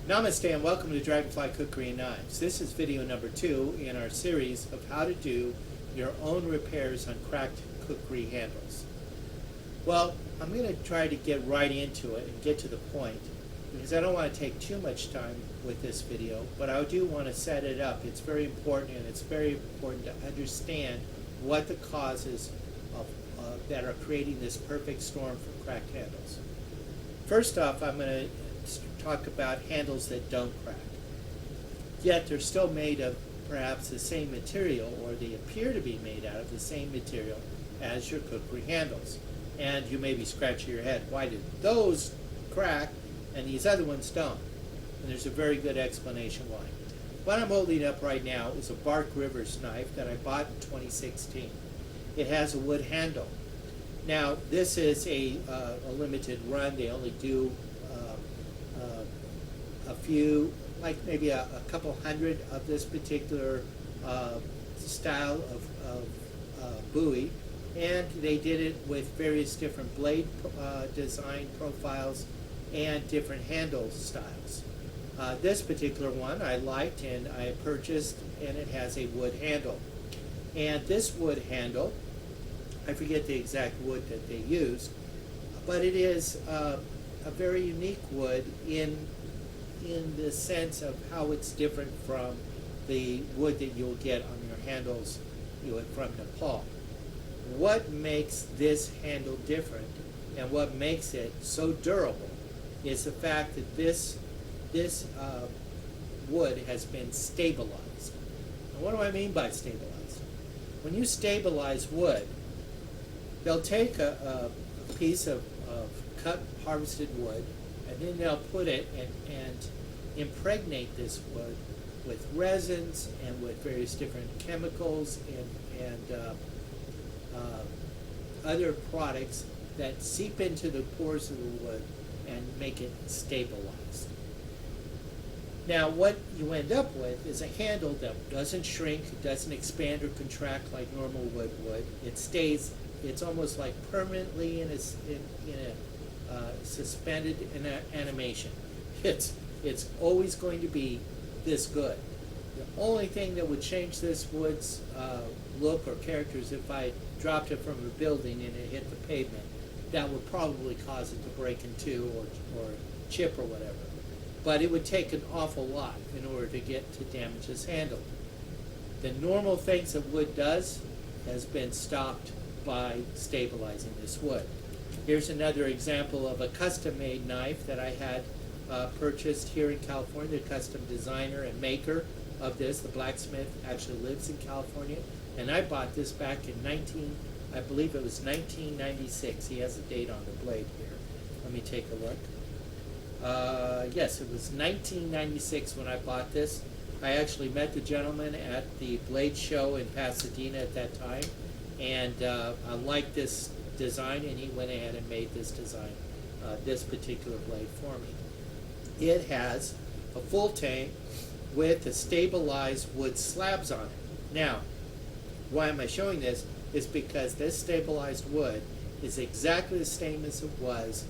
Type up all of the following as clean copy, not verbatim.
Namaste and welcome to Dragonfly Kukri and Knives. This is video number 2 in our series of how to do your own repairs on cracked kukri handles. Well, I'm going to try to get right into it and get to the point because I don't want to take too much time with this video, but I do want to set it up. It's very important, and it's very important to understand what the causes of, that are creating this perfect storm for cracked handles. First off, I'm going to talk about handles that don't crack, yet they're still made of perhaps the same material, or they appear to be made out of the same material as your kukri handles. And you may be scratching your head, why did those crack and these other ones don't? And there's a very good explanation why. What I'm holding up right now is a Bark Rivers knife that I bought in 2016. It has a wood handle. Now this is a limited run. They only do a few, like maybe a couple hundred of this particular style of buoy, and they did it with various different blade design profiles and different handle styles. This particular one I liked and I purchased, and it has a wood handle. And this wood handle, I forget the exact wood that they used, but it is a very unique wood in the sense of how it's different from the wood that you'll get on your handles from Nepal. What makes this handle different and what makes it so durable is the fact that this wood has been stabilized. And what do I mean by stabilized? When you stabilize wood, they'll take a piece of cut harvested wood, and then they'll put it and impregnate this wood with resins and with various different chemicals and other products that seep into the pores of the wood and make it stabilized. Now what you end up with is a handle that doesn't shrink, it doesn't expand or contract like normal wood would. It stays, it's almost like permanently in a suspended animation. It's always going to be this good. The only thing that would change this wood's look or character is if I dropped it from a building and it hit the pavement. That would probably cause it to break in two or chip or whatever. But it would take an awful lot in order to get to damage this handle. The normal things that wood does has been stopped by stabilizing this wood. Here's another example of a custom-made knife that I had purchased here in California. The custom designer and maker of this, the blacksmith, actually lives in California, and I bought this back in I believe it was 1996. He has a date on the blade here. Let me take a look. Yes, it was 1996 when I bought this. I actually met the gentleman at the blade show in Pasadena at that time, and I liked this design, and he went ahead and made this design, this particular blade for me. It has a full tank with the stabilized wood slabs on it. Now, why am I showing this? Is because this stabilized wood is exactly the same as it was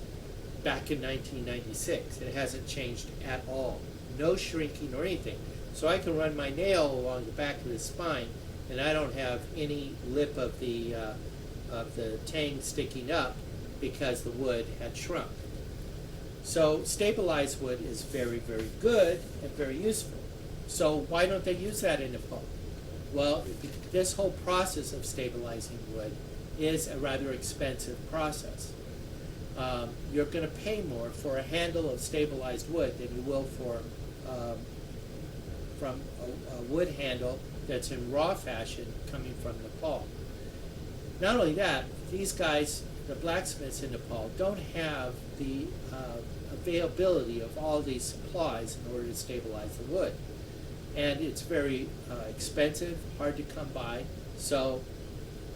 back in 1996. It hasn't changed at all. No shrinking or anything. So I can run my nail along the back of the spine, and I don't have any lip of the tang sticking up because the wood had shrunk. So stabilized wood is very, very good and very useful. So why don't they use that in Nepal? Well, this whole process of stabilizing wood is a rather expensive process. You're going to pay more for a handle of stabilized wood than you will from a wood handle that's in raw fashion coming from Nepal. Not only that, these guys, the blacksmiths in Nepal, don't have the availability of all these supplies in order to stabilize the wood. And it's very expensive, hard to come by, so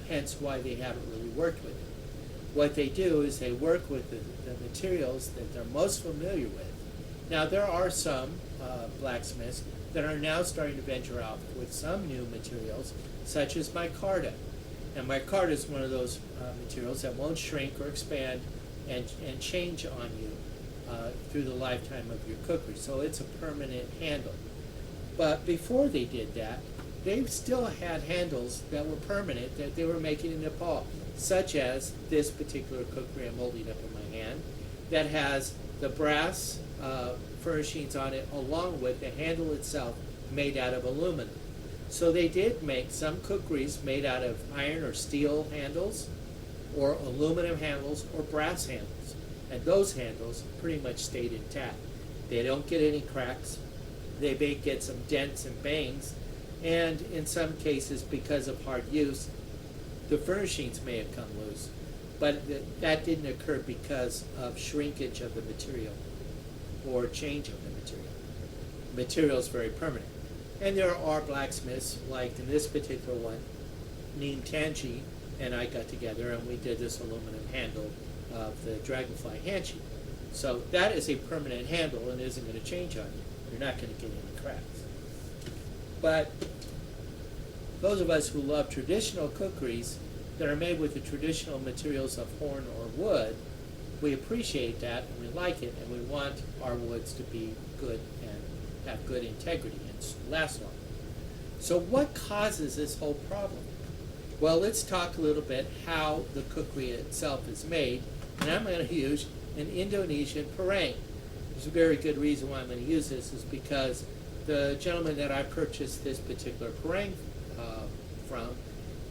hence why they haven't really worked with it. What they do is they work with the materials that they're most familiar with. Now there are some blacksmiths that are now starting to venture out with some new materials, such as micarta. And micarta is one of those materials that won't shrink or expand and change on you through the lifetime of your cookery. So it's a permanent handle. But before they did that, they still had handles that were permanent that they were making in Nepal, such as this particular cookery I'm holding up in my hand, that has the brass furnishings on it along with the handle itself made out of aluminum. So they did make some cookeries made out of iron or steel handles, or aluminum handles, or brass handles. And those handles pretty much stayed intact. They don't get any cracks. They may get some dents and bangs, and in some cases, because of hard use, the furnishings may have come loose. But that didn't occur because of shrinkage of the material or change of the material. The material is very permanent. And there are blacksmiths, like in this particular one, Neem Tanji and I got together and we did this aluminum handle of the Dragonfly handshake. So that is a permanent handle and isn't going to change on you. You're not going to get any cracks. But those of us who love traditional cookeries that are made with the traditional materials of horn or wood, we appreciate that and we like it, and we want our woods to be good and have good integrity and last long. So what causes this whole problem? Well, let's talk a little bit how the cookery itself is made, and I'm going to use an Indonesian parang. There's a very good reason why I'm going to use this, is because the gentleman that I purchased this particular parang from,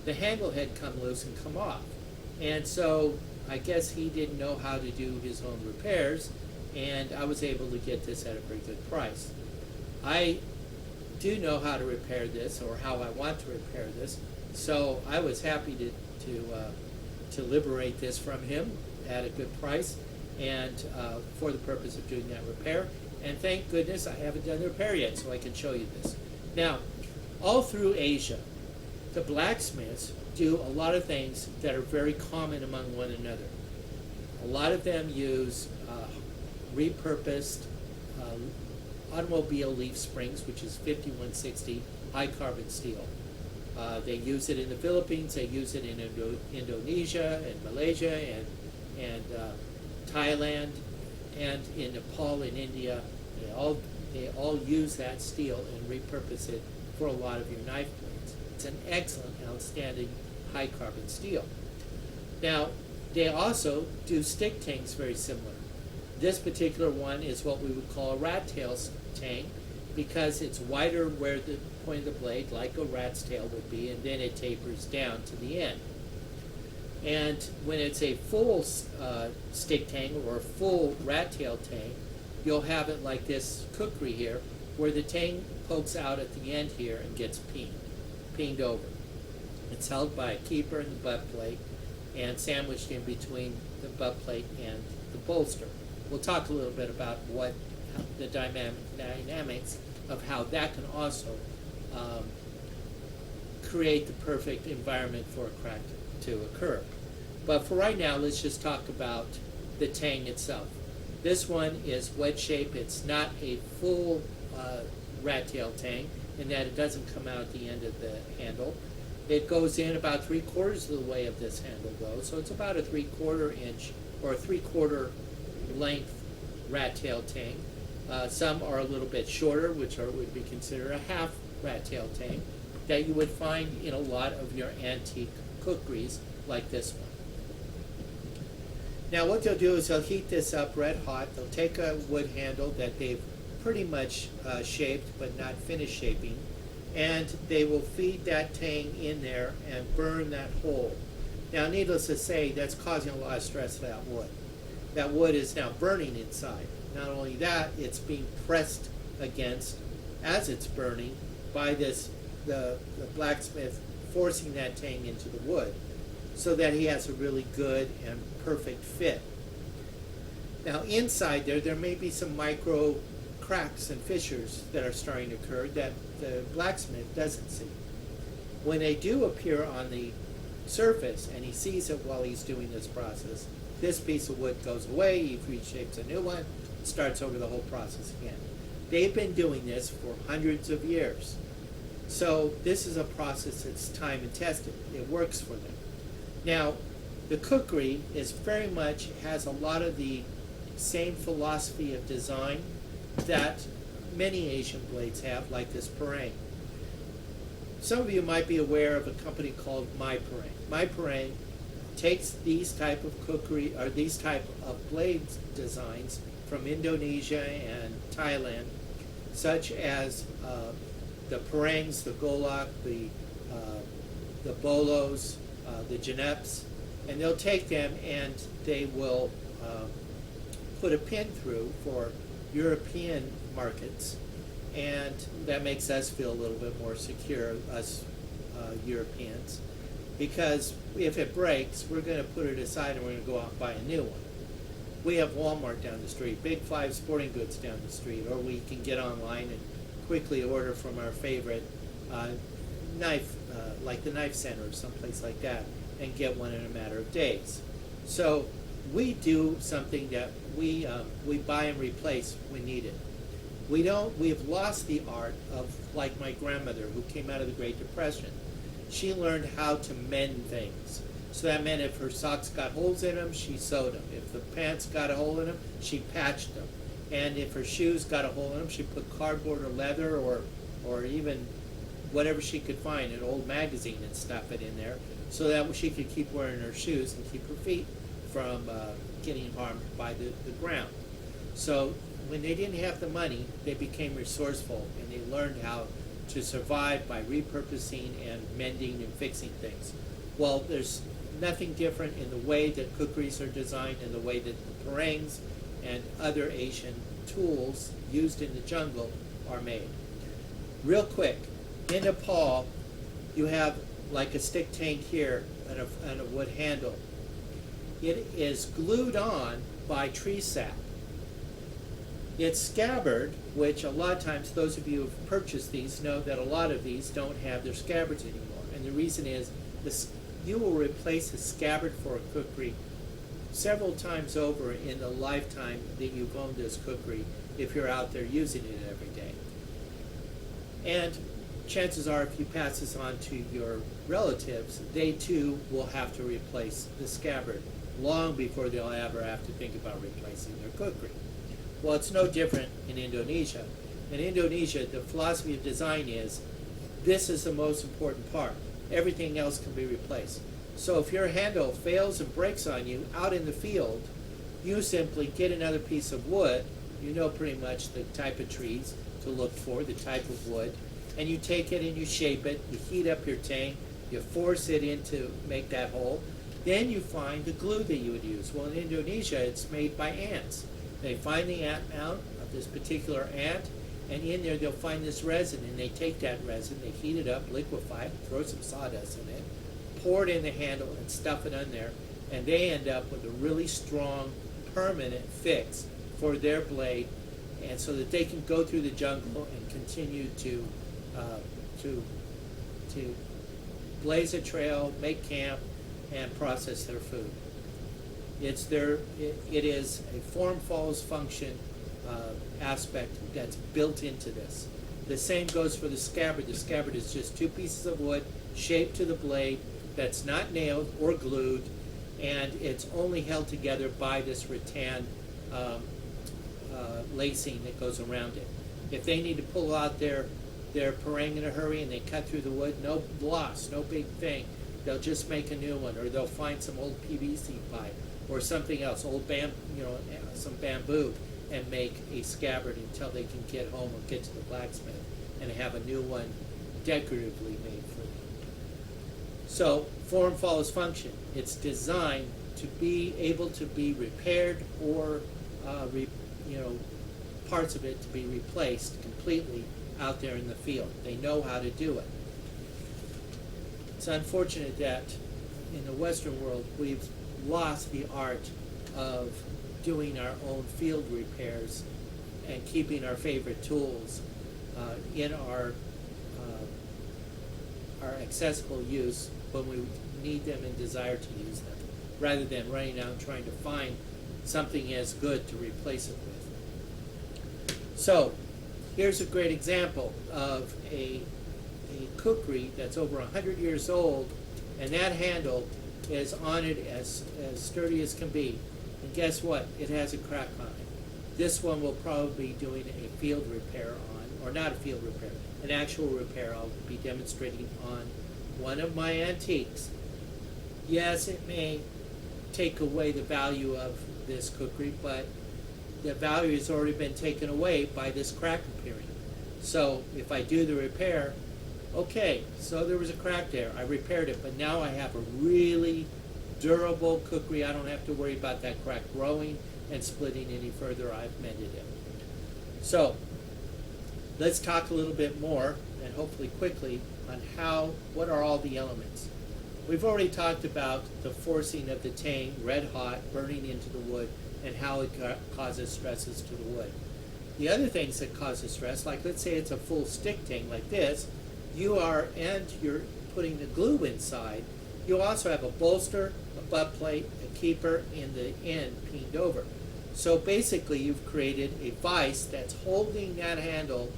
the handle had come loose and come off. And so I guess he didn't know how to do his own repairs, and I was able to get this at a pretty good price. I do know how to repair this, or how I want to repair this, so I was happy to liberate this from him at a good price, and for the purpose of doing that repair. And thank goodness I haven't done the repair yet, so I can show you this. Now, all through Asia, the blacksmiths do a lot of things that are very common among one another. A lot of them use repurposed automobile leaf springs, which is 5160 high carbon steel. They use it in the Philippines, they use it in Indonesia and Malaysia and Thailand, and in Nepal and India. They all use that steel and repurpose it for a lot of your knife blades. It's an excellent, outstanding high carbon steel. Now, they also do stick tangs very similar. This particular one is what we would call a rat tail tang, because it's wider where the point of the blade, like a rat's tail would be, and then it tapers down to the end. And when it's a full stick tang or a full rat tail tang, you'll have it like this cookery here, where the tang pokes out at the end here and gets peened over. It's held by a keeper in the butt plate and sandwiched in between the butt plate and the bolster. We'll talk a little bit about the dynamics of how that can also create the perfect environment for a crack to occur. But for right now, let's just talk about the tang itself. This one is wedge shape. It's not a full rat tail tang in that it doesn't come out at the end of the handle. It goes in about 3/4 of the way of this handle goes, so it's about a 3/4 inch or a 3/4 length rat tail tang. Some are a little bit shorter, which would be considered a half rat tail tang, that you would find in a lot of your antique cookeries like this one. Now what they'll do is they'll heat this up red hot. They'll take a wood handle that they've pretty much shaped but not finished shaping, and they will feed that tang in there and burn that hole. Now needless to say, that's causing a lot of stress to that wood. That wood is now burning inside. Not only that, it's being pressed against as it's burning by the blacksmith forcing that tang into the wood so that he has a really good and perfect fit. Now inside there may be some micro cracks and fissures that are starting to occur that the blacksmith doesn't see. When they do appear on the surface and he sees it while he's doing this process, this piece of wood goes away, he reshapes a new one, starts over the whole process again. They've been doing this for hundreds of years. So this is a process that's time and tested. It works for them. Now, the cookery is very much, has a lot of the same philosophy of design that many Asian blades have, like this parang. Some of you might be aware of a company called My Parang. My Parang takes these type of kukri, or these type of blade designs from Indonesia and Thailand, such as the parangs, the golak, the bolos, the janeps, and they'll take them and they will put a pin through for European markets, and that makes us feel a little bit more secure, us Europeans, because if it breaks, we're going to put it aside and we're going to go out and buy a new one. We have Walmart down the street, Big Five Sporting Goods down the street, or we can get online and quickly order from our favorite knife, like the Knife Center or someplace like that, and get one in a matter of days. So we do something that we buy and replace when needed. We have lost the art of, like my grandmother who came out of the Great Depression. She learned how to mend things. So that meant if her socks got holes in them, she sewed them. If the pants got a hole in them, she patched them. And if her shoes got a hole in them, she put cardboard or leather or even whatever she could find, an old magazine, and stuff it in there so that she could keep wearing her shoes and keep her feet from getting harmed by the ground. So when they didn't have the money, they became resourceful and they learned how to survive by repurposing and mending and fixing things. Well, there's nothing different in the way that kukris are designed and the way that the parangs and other Asian tools used in the jungle are made. Real quick, in Nepal, you have like a stick tank here and a wood handle. It is glued on by tree sap. It's scabbard, which a lot of times those of you who have purchased these know that a lot of these don't have their scabbards anymore. And the reason is you will replace a scabbard for a kukri several times over in the lifetime that you've owned this kukri if you're out there using it every day. And chances are if you pass this on to your relatives, they too will have to replace the scabbard long before they'll ever have to think about replacing their kukri. Well, it's no different in Indonesia. In Indonesia, the philosophy of design is this is the most important part. Everything else can be replaced. So if your handle fails and breaks on you out in the field, you simply get another piece of wood. You know pretty much the type of trees to look for, the type of wood, and you take it and you shape it, you heat up your tank, you force it in to make that hole, then you find the glue that you would use. Well, in Indonesia, it's made by ants. They find the ant mound of this particular ant, and in there they'll find this resin, and they take that resin, they heat it up, liquefy it, throw some sawdust in it, pour it in the handle, and stuff it on there, and they end up with a really strong, permanent fix for their blade, and so that they can go through the jungle and continue to blaze a trail, make camp, and process their food. It is a form follows function aspect that's built into this. The same goes for the scabbard. The scabbard is just two pieces of wood shaped to the blade that's not nailed or glued, and it's only held together by this rattan lacing that goes around it. If they need to pull out their parang in a hurry and they cut through the wood, no loss, no big thing. They'll just make a new one, or they'll find some old PVC pipe or something else, some bamboo, and make a scabbard until they can get home or get to the blacksmith and have a new one decoratively made for them. So form follows function. It's designed to be able to be repaired or parts of it to be replaced completely out there in the field. They know how to do it. It's unfortunate that in the Western world we've lost the art of doing our own field repairs and keeping our favorite tools in our accessible use when we need them and desire to use them, rather than running out and trying to find something as good to replace it with. So here's a great example of a kukri that's over 100 years old, and that handle is on it as sturdy as can be. And guess what? It has a crack on it. This one will probably be doing a field repair on, or not a field repair, an actual repair I'll be demonstrating on one of my antiques. Yes, it may take away the value of this kukri, but the value has already been taken away by this crack appearing. So if I do the repair, okay, so there was a crack there, I repaired it, but now I have a really durable kukri. I don't have to worry about that crack growing and splitting any further. I've mended it. So let's talk a little bit more, and hopefully quickly, on what are all the elements. We've already talked about the forcing of the tang, red hot, burning into the wood, and how it causes stresses to the wood. The other things that causes stress, like let's say it's a full stick tang like this, you're putting the glue inside. You also have a bolster, a butt plate, a keeper, and the end pinned over. So basically you've created a vise that's holding that handle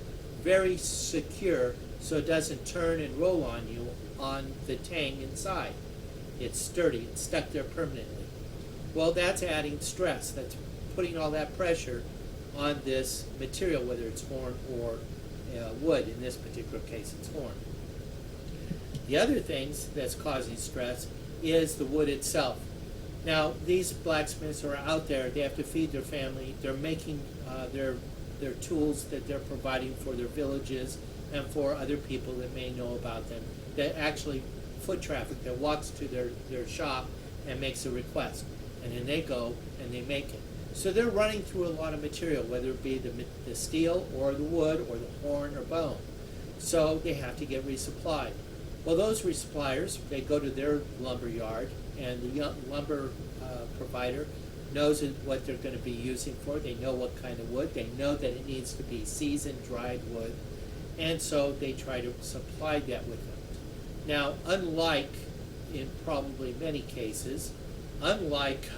very secure so it doesn't turn and roll on you on the tang inside. It's sturdy, it's stuck there permanently. Well, that's adding stress. That's putting all that pressure on this material, whether it's horn or wood. In this particular case, it's horn. The other things that's causing stress is the wood itself. Now, these blacksmiths are out there. They have to feed their family. They're making their tools that they're providing for their villages and for other people that may know about them. That actually foot traffic that walks to their shop and makes a request. And then they go and they make it. So they're running through a lot of material, whether it be the steel or the wood or the horn or bone. So they have to get resupplied. Well, those resuppliers, they go to their lumber yard, and the lumber provider knows what they're going to be using for it. They know what kind of wood. They know that it needs to be seasoned, dried wood. And so they try to supply that with them. Now, unlike, in probably many cases, unlike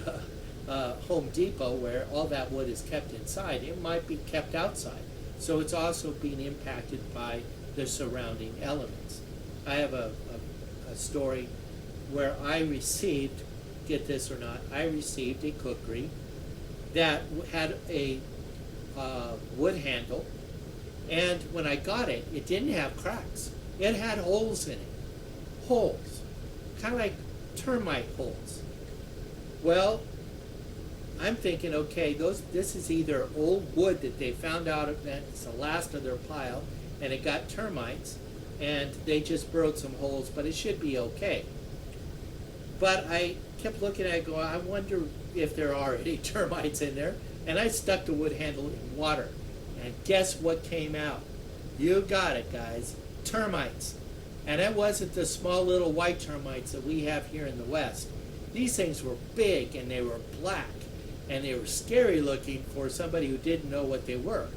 Home Depot, where all that wood is kept inside, it might be kept outside. So it's also being impacted by the surrounding elements. I have a story where I received, get this or not, I received a kukri that had a wood handle, and when I got it, it didn't have cracks. It had holes in it. Holes. Kind of like termite holes. Well, I'm thinking, okay, this is either old wood that they found out of, that it's the last of their pile, and it got termites, and they just burrowed some holes, but it should be okay. But I kept looking at it going, I wonder if there are any termites in there, and I stuck the wood handle in water, and guess what came out? You got it, guys. Termites. And it wasn't the small little white termites that we have here in the West. These things were big, and they were black, and they were scary looking for somebody who didn't know what they were.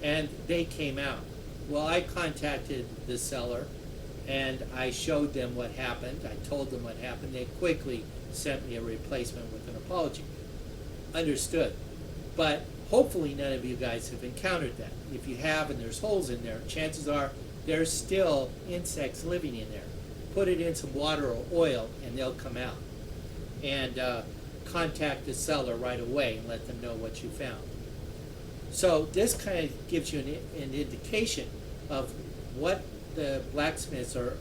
And they came out. Well, I contacted the seller, and I showed them what happened. I told them what happened. They quickly sent me a replacement with an apology. Understood. But hopefully none of you guys have encountered that. If you have and there's holes in there, chances are there's still insects living in there. Put it in some water or oil and they'll come out. And contact the seller right away and let them know what you found. So this kind of gives you an indication of what the blacksmiths are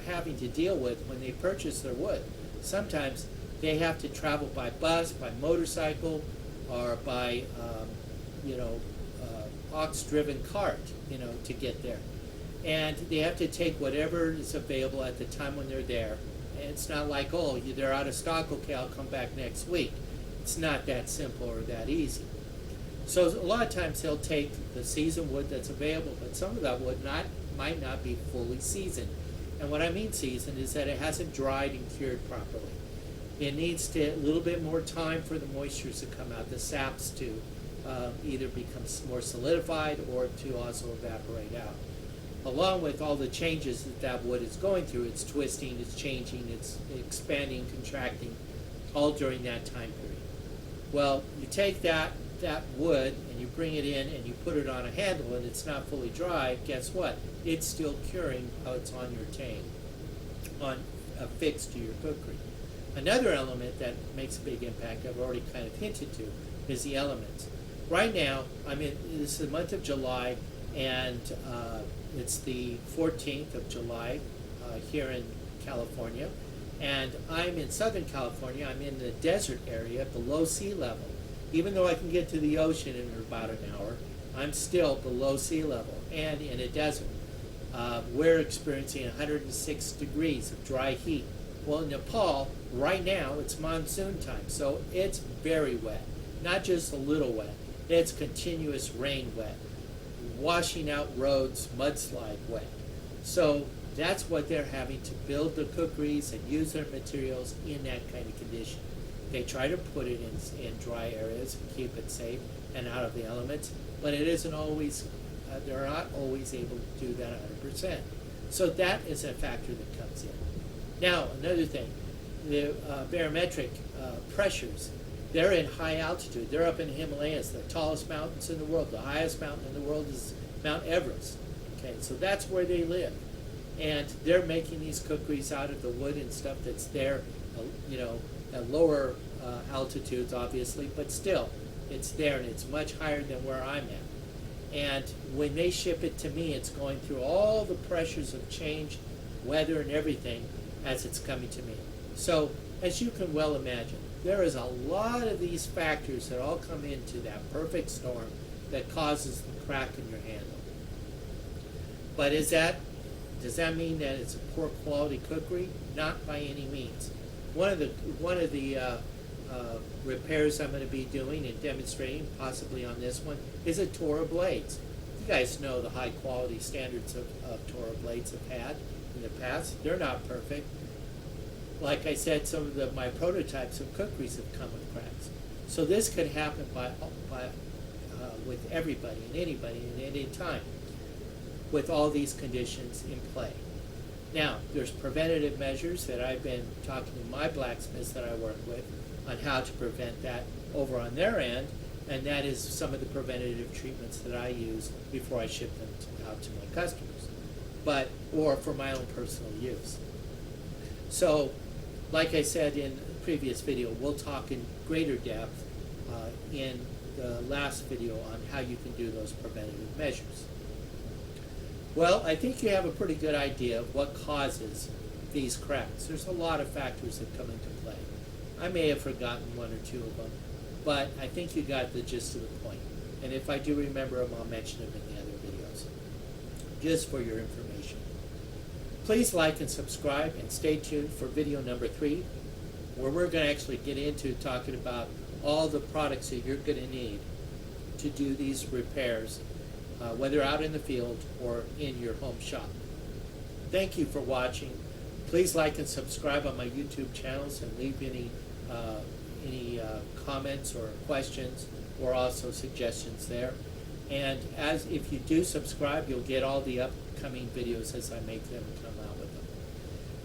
having to deal with when they purchase their wood. Sometimes they have to travel by bus, by motorcycle, or by ox-driven cart, to get there. And they have to take whatever is available at the time when they're there. And it's not like, oh, they're out of stock, okay, I'll come back next week. It's not that simple or that easy. So a lot of times they'll take the seasoned wood that's available, but some of that wood might not be fully seasoned. And what I mean seasoned is that it hasn't dried and cured properly. It needs a little bit more time for the moistures to come out, the saps to either become more solidified or to also evaporate out. Along with all the changes that wood is going through, it's twisting, it's changing, it's expanding, contracting, all during that time period. Well, you take that wood and you bring it in and you put it on a handle and it's not fully dry, guess what? It's still curing how it's on your tang, affixed to your kukri. Another element that makes a big impact, I've already kind of hinted to, is the elements. Right now, this is the month of July, and it's the 14th of July here in California, and I'm in Southern California. I'm in the desert area below sea level. Even though I can get to the ocean in about an hour, I'm still below sea level and in a desert. We're experiencing 106 degrees of dry heat. Well, in Nepal, right now, it's monsoon time, so it's very wet. Not just a little wet, it's continuous rain wet, washing out roads, mudslide wet. So that's what they're having to build the kukris and use their materials in that kind of condition. They try to put it in dry areas and keep it safe and out of the elements, but it isn't always, they're not always able to do that 100%. So that is a factor that comes in. Now, another thing, the barometric pressures, they're in high altitude. They're up in the Himalayas, the tallest mountains in the world. The highest mountain in the world is Mount Everest. Okay, so that's where they live. And they're making these kukris out of the wood and stuff that's there, at lower altitudes, obviously, but still, it's there, and it's much higher than where I'm at. And when they ship it to me, it's going through all the pressures of change, weather, and everything as it's coming to me. So, as you can well imagine, there is a lot of these factors that all come into that perfect storm that causes the crack in your handle. But does that mean that it's a poor quality kukri? Not by any means. One of the repairs I'm going to be doing and demonstrating, possibly on this one, is a Torah blades. You guys know the high quality standards of Torah blades have had in the past. They're not perfect. Like I said, some of my prototypes of kukris have come with cracks. So this could happen with everybody and anybody at any time, with all these conditions in play. Now, there's preventative measures that I've been talking to my blacksmiths that I work with on how to prevent that over on their end, and that is some of the preventative treatments that I use before I ship them out to my customers, or for my own personal use. So, like I said in the previous video, we'll talk in greater depth in the last video on how you can do those preventative measures. Well, I think you have a pretty good idea of what causes these cracks. There's a lot of factors that come into play. I may have forgotten one or two of them, but I think you got the gist of the point. And if I do remember them, I'll mention them in the other videos, just for your information. Please like and subscribe, and stay tuned for video number 3, where we're going to actually get into talking about all the products that you're going to need to do these repairs, whether out in the field or in your home shop. Thank you for watching. Please like and subscribe on my YouTube channels, and leave any comments or questions, or also suggestions there. And if you do subscribe, you'll get all the upcoming videos as I make them and come out with them.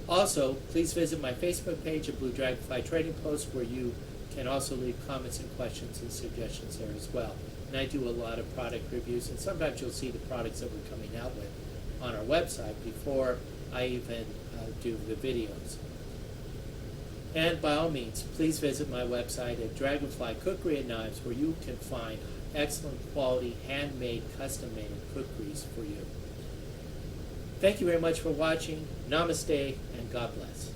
Also, please visit my Facebook page at Blue Dragonfly Trading Post, where you can also leave comments and questions and suggestions there as well. And I do a lot of product reviews, and sometimes you'll see the products that we're coming out with on our website before I even do the videos. And by all means, please visit my website at Dragonfly Kukri and Knives, where you can find excellent quality, handmade, custom-made kukris for you. Thank you very much for watching. Namaste, and God bless.